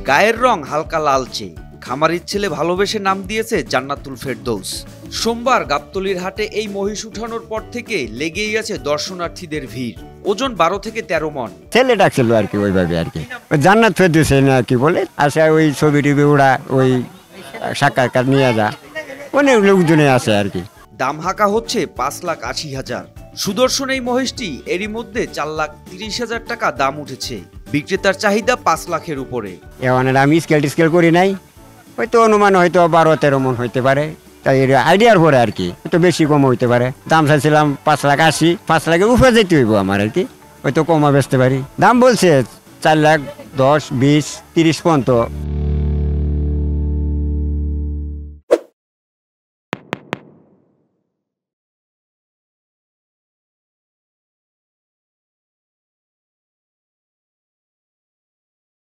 গায়ের রং হালকা লালচে, খামারির ছেলে ভালোবেসে নাম দিয়েছে জান্নাতুল ফেরদৌস। সোমবার গাবতলীর হাটে এই মহিষ উঠানোর পর থেকে লেগেই আছে দর্শনার্থীদের ভিড়। ওজন 12 থেকে 13 মণ। ছেলে ডাকছিল আর কি, ওইভাবে আর কি জান্নাত ফেরদৌস না কি বলে আসে, ওই ছবি টিভি ওরা ওই সাক্ষাৎকার নিয়ে যা অনেক লোকজনে আছে আর কি। দাম হাঁকা হচ্ছে 5,80,000। সুদর্শন এই মহিষটি এরই মধ্যে 4,30,000 টাকা দাম উঠেছে। বিক্রেতার চাহিদা 5 লাখের উপরে। এখন আমি স্কেল করি নাই, হয়তো অনুমান হয়তো 12-13 মণ হইতে পারে, তাই আইডিয়ার পরে আর কি, হয়তো বেশি কম হইতে পারে। দাম চাইছিলাম 5,80,000, 5 লাখের উপরে যেতে হইব আমার আর কি, হয়তো কমা বেচতে পারি। দাম বলছে 4,10,000, 20,000, 30 পর্যন্ত।